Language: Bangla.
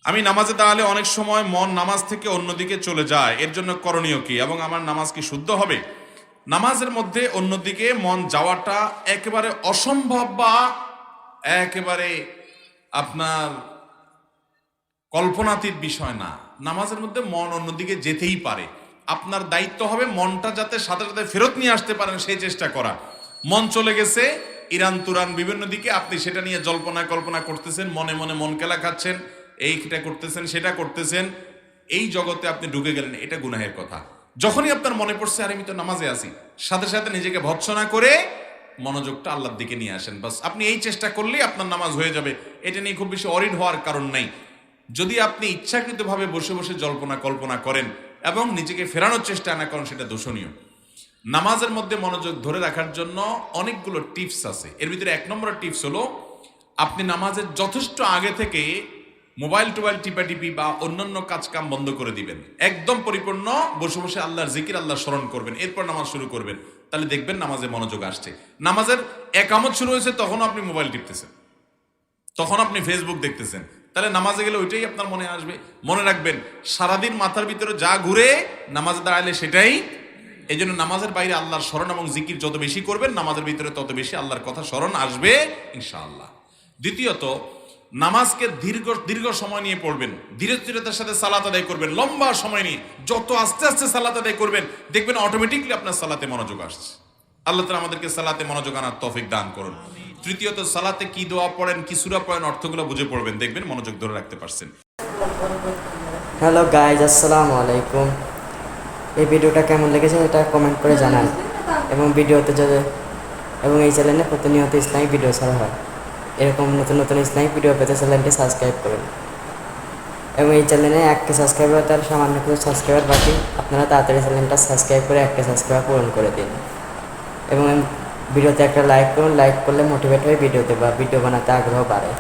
আমি নামাজে দাঁড়ালে অনেক সময় মন নামাজ থেকে অন্যদিকে চলে যায়, এর জন্য করণীয় কি এবং আমার নামাজ কি শুদ্ধ হবে? নামাজের মধ্যে অন্যদিকে মন যাওয়াটা একেবারে অসম্ভব বা একেবারে আপনার কল্পনাতীত বিষয় না। নামাজের মধ্যে মন অন্যদিকে যেতেই পারে। আপনার দায়িত্ব হবে মনটা যাতে সাথে সাথে ফেরত নিয়ে আসতে পারেন সেই চেষ্টা করা। মন চলে গেছে ইরান তুরান বিভিন্ন দিকে, আপনি সেটা নিয়ে জল্পনা কল্পনা করতেছেন, মনে মনে মন কেলা খাচ্ছেন, এইটা করতেছেন সেটা করতেছেন, এই জগতে আপনি ঢুকে গেলেন, এটা গুনাহের কথা। যখনই আপনার মনে পড়ছে আর আমি তো নামাজে আছি, সাথে সাথে নিজেকে ভৎসনা করে মনোযোগটা আল্লাহর দিকে নিয়ে আসেন। বাস আপনি এই চেষ্টা করলেই আপনার নামাজ হয়ে যাবে। এটা নিয়ে খুব বেশি অরিড হওয়ার কারণ নাই। যদি আপনি ইচ্ছাকৃতভাবে বসে বসে জল্পনা কল্পনা করেন এবং নিজেকে ফেরানোর চেষ্টা না করেন, সেটা দোষণীয়। নামাজের মধ্যে মনোযোগ ধরে রাখার জন্য অনেকগুলো টিপস আছে। এর ভিতরে এক নম্বর টিপস হলো, আপনি নামাজের যথেষ্ট আগে থেকে মোবাইল টোবাইল টিপাটিপি বা অন্যান্য কাজ কাম বন্ধ করে দিবেন। একদম পরিপূর্ণ বসে বসে আল্লাহর জিকির, আল্লাহর স্মরণ করবেন, এরপর নামাজ শুরু করবেন। তাহলে দেখবেন নামাজে মনোযোগ আসছে। নামাজের একামত শুরু হয়েছে তখনও আপনি মোবাইল টিপতেছেন, তখন আপনি ফেসবুক দেখতেছেন, তাহলে নামাজে গেলে ওইটাই আপনার মনে আসবে। মনে রাখবেন, সারাদিন মাথার ভিতরে যা ঘুরে নামাজে দাঁড়ালে সেটাই। এই জন্য নামাজের বাইরে আল্লাহর স্মরণ এবং জিকির যত বেশি করবেন, নামাজের ভিতরে তত বেশি আল্লাহর কথা স্মরণ আসবে ইনশাআল্লাহ। দ্বিতীয়ত, নামাজকে দীর্ঘ দীর্ঘ সময় নিয়ে পড়বেন, ধীরস্থিরতার সাথে সালাত আদায় করবেন, লম্বা সময় নিয়ে যত আস্তে আস্তে সালাত আদায় করবেন, দেখবেন অটোমেটিকলি আপনার সালাতে মনোযোগ আসছে। আল্লাহ তাআলা আমাদেরকে সালাতে মনোযোগ আনার তৌফিক দান করুন। তৃতীয়ত, সালাতে কি দোয়া পড়েন, কি সূরা পড়েন, অর্থগুলো বুঝে পড়বেন, দেখবেন মনোযোগ ধরে রাখতে পারছেন। হ্যালো গাইজ, আসসালামু আলাইকুম। এই ভিডিওটা কেমন লেগেছে এটা কমেন্ট করে জানান, এবং ভিডিওতে যদি এবং এই চ্যানেলে প্রতিনিয়ত ইসলামিক ভিডিও ছাড়া হয়। এরকম নতুন নতুন ইসলামিক ভিডিও পেতে চ্যানেলটি সাবস্ক্রাইব করুন, এবং এই চ্যানেলে 1K সাবস্ক্রাইবার, তার সামান্য কিছু সাবস্ক্রাইবার বাকি। আপনারা তাড়াতাড়ি চ্যানেলটা সাবস্ক্রাইব করে 1K সাবস্ক্রাইবার পূরণ করে দিন, এবং ভিডিওতে একটা লাইক করুন। লাইক করলে মোটিভেট হয়ে ভিডিওতে বা ভিডিও বানাতে আগ্রহ বাড়ে।